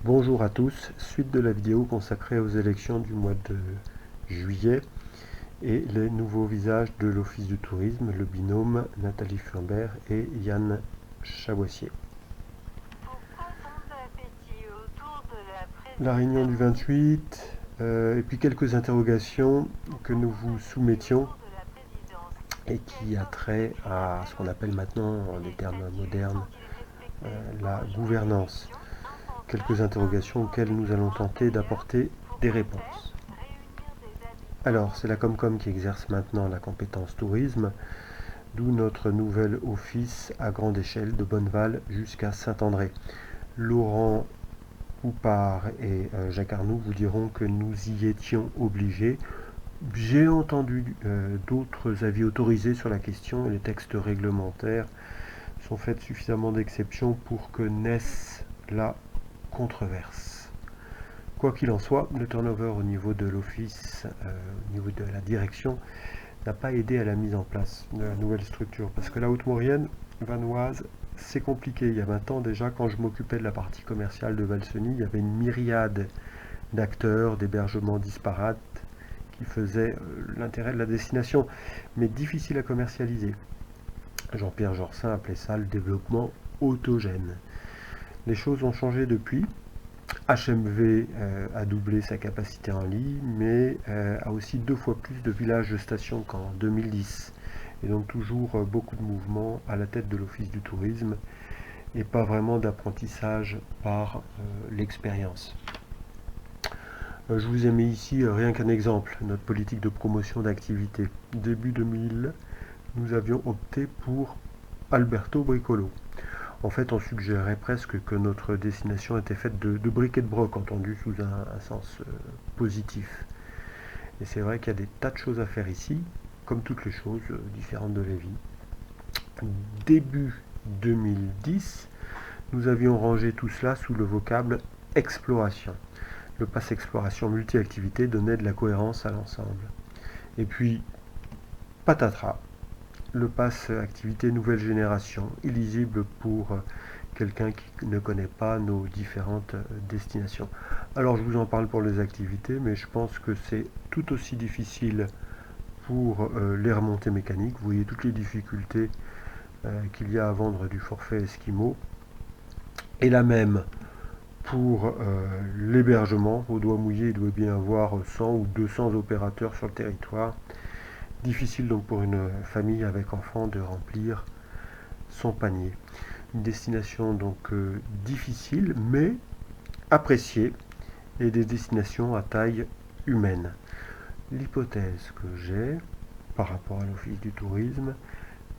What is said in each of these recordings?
Bonjour à tous, suite de la vidéo consacrée aux élections du mois de juillet et les nouveaux visages de l'Office du tourisme, le binôme Nathalie Flambert et Yann Chaboissier. La réunion du 28 et puis quelques interrogations que nous vous soumettions et qui a trait à ce qu'on appelle maintenant, en des termes modernes, la gouvernance. Quelques interrogations auxquelles nous allons tenter d'apporter des réponses. Alors, c'est la Comcom qui exerce maintenant la compétence tourisme, d'où notre nouvel office à grande échelle de Bonneval jusqu'à Saint-André. Laurent Houpard et Jacques Arnoux vous diront que nous y étions obligés. J'ai entendu d'autres avis autorisés sur la question et les textes réglementaires sont faits suffisamment d'exceptions pour que naisse la controverse. Quoi qu'il en soit, le turnover au niveau de l'office, au niveau de la direction, n'a pas aidé à la mise en place de la nouvelle structure. Parce que la Haute-Maurienne, Vanoise, c'est compliqué. Il y a 20 ans déjà, quand je m'occupais de la partie commerciale de Valseny, il y avait une myriade d'acteurs, d'hébergements disparates qui faisaient l'intérêt de la destination, mais difficile à commercialiser. Jean-Pierre Jorsin appelait ça le développement autogène. Les choses ont changé depuis. HMV a doublé sa capacité en lit, mais a aussi 2 fois plus de villages de station qu'en 2010. Et donc toujours beaucoup de mouvements à la tête de l'Office du tourisme et pas vraiment d'apprentissage par l'expérience. Je vous ai mis ici rien qu'un exemple, notre politique de promotion d'activité. Début 2000, nous avions opté pour Alberto Bricolo. En fait, on suggérait presque que notre destination était faite de briques et de broc, entendu sous un sens positif. Et c'est vrai qu'il y a des tas de choses à faire ici, comme toutes les choses différentes de la vie. Début 2010, nous avions rangé tout cela sous le vocable exploration. Le pass exploration multi-activité donnait de la cohérence à l'ensemble. Et puis, patatras, le pass activité nouvelle génération, illisible pour quelqu'un qui ne connaît pas nos différentes destinations. Alors je vous en parle pour les activités, mais je pense que c'est tout aussi difficile pour les remontées mécaniques. Vous voyez toutes les difficultés qu'il y a à vendre du forfait Esquimau. Et la même pour l'hébergement. Au doigt mouillé, il doit bien avoir 100 ou 200 opérateurs sur le territoire. Difficile donc pour une famille avec enfants de remplir son panier. Une destination donc difficile mais appréciée et des destinations à taille humaine. L'hypothèse que j'ai par rapport à l'Office du tourisme,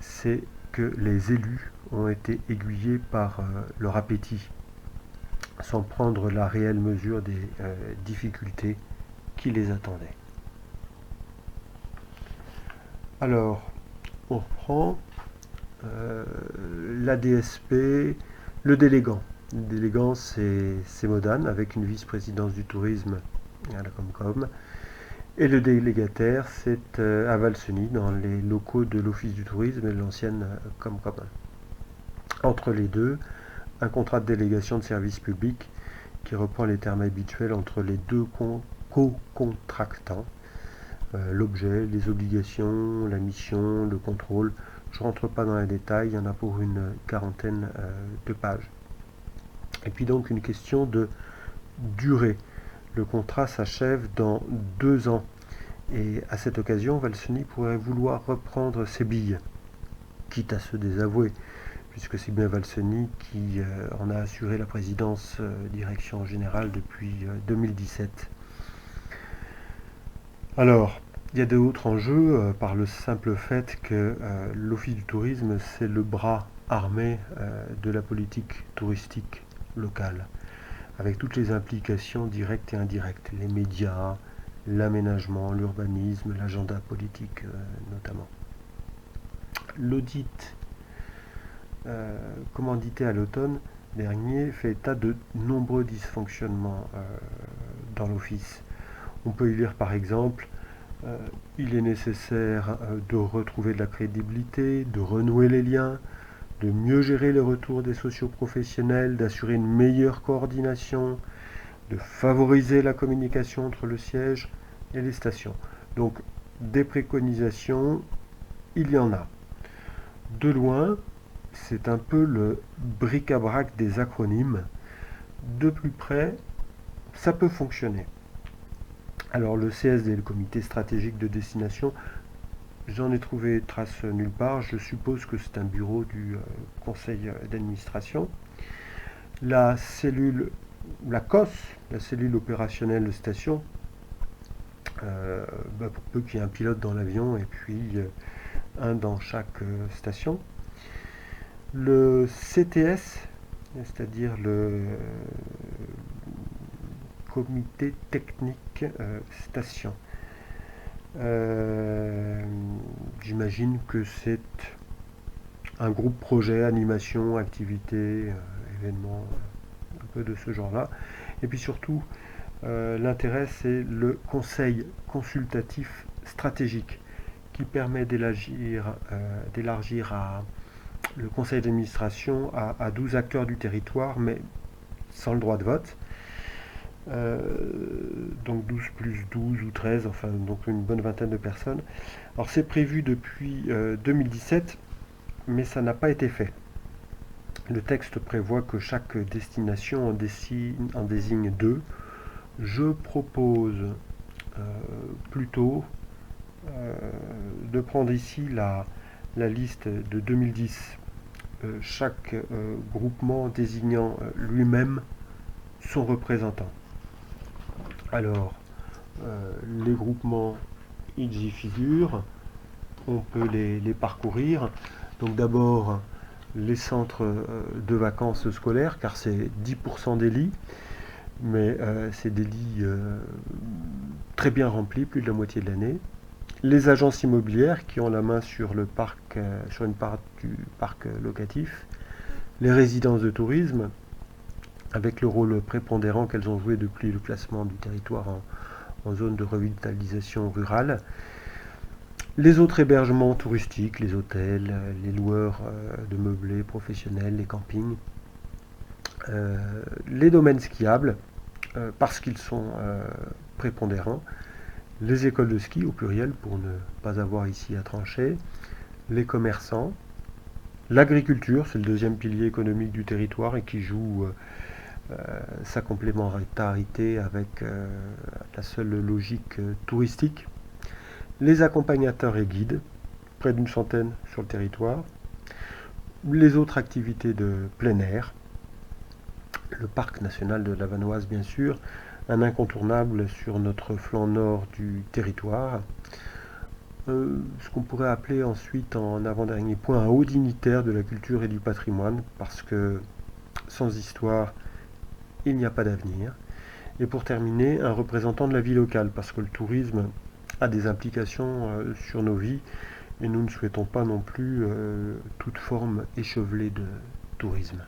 c'est que les élus ont été aiguillés par leur appétit sans prendre la réelle mesure des difficultés qui les attendaient. Alors, on reprend la DSP, le délégant. Le délégant, c'est Modane, avec une vice-présidence du tourisme à la Comcom. Et le délégataire, c'est à Valseny, dans les locaux de l'Office du tourisme et de l'ancienne Comcom. Entre les deux, un contrat de délégation de service public qui reprend les termes habituels entre les deux co-contractants. L'objet, les obligations, la mission, le contrôle. Je ne rentre pas dans les détails, il y en a pour une quarantaine de pages. Et puis donc une question de durée. Le contrat s'achève dans 2 ans. Et à cette occasion, Valseny pourrait vouloir reprendre ses billes, quitte à se désavouer, puisque c'est bien Valseny qui en a assuré la présidence direction générale depuis 2017. Alors, il y a d'autres enjeux par le simple fait que l'Office du tourisme, c'est le bras armé de la politique touristique locale, avec toutes les implications directes et indirectes, les médias, l'aménagement, l'urbanisme, l'agenda politique notamment. L'audit commandité à l'automne dernier fait état de nombreux dysfonctionnements dans l'office. On peut y lire par exemple il est nécessaire de retrouver de la crédibilité, de renouer les liens, de mieux gérer les retours des socioprofessionnels, d'assurer une meilleure coordination, de favoriser la communication entre le siège et les stations. Donc des préconisations, il y en a. De loin, c'est un peu le bric-à-brac des acronymes. De plus près, ça peut fonctionner. Alors le CSD, le comité stratégique de destination, j'en ai trouvé trace nulle part. Je suppose que c'est un bureau du conseil d'administration. La cellule, la COS, la cellule opérationnelle de station, pour peu qu'il y ait un pilote dans l'avion et puis un dans chaque station. Le CTS, c'est-à-dire le comité technique station. J'imagine que c'est un groupe projet, animation, activité, événement, un peu de ce genre-là. Et puis surtout, l'intérêt, c'est le conseil consultatif stratégique qui permet d'élargir le conseil d'administration à 12 acteurs du territoire, mais sans le droit de vote. Donc 12 plus 12 ou 13, enfin donc une bonne vingtaine de personnes. Alors c'est prévu depuis 2017, mais ça n'a pas été fait. Le texte prévoit que chaque destination en désigne deux. Je propose plutôt de prendre ici la liste de 2010, chaque groupement désignant lui-même son représentant. Alors, les groupements, ils y figurent, on peut les parcourir. Donc d'abord, les centres de vacances scolaires, car c'est 10% des lits, mais c'est des lits très bien remplis, plus de la moitié de l'année. Les agences immobilières qui ont la main sur le parc, sur une part du parc locatif. Les résidences de tourisme, avec le rôle prépondérant qu'elles ont joué depuis le classement du territoire en zone de revitalisation rurale. Les autres hébergements touristiques, les hôtels, les loueurs de meublés professionnels, les campings. Les domaines skiables, parce qu'ils sont prépondérants. Les écoles de ski au pluriel, pour ne pas avoir ici à trancher. Les commerçants. L'agriculture, c'est le deuxième pilier économique du territoire et qui joue sa complémentarité avec la seule logique touristique. Les accompagnateurs et guides, près d'une centaine sur le territoire. Les autres activités de plein air. Le parc national de la Vanoise, bien sûr, un incontournable sur notre flanc nord du territoire. Ce qu'on pourrait appeler ensuite, en avant-dernier point, un haut dignitaire de la culture et du patrimoine, parce que sans histoire, il n'y a pas d'avenir. Et pour terminer, un représentant de la vie locale, parce que le tourisme a des implications sur nos vies, et nous ne souhaitons pas non plus toute forme échevelée de tourisme.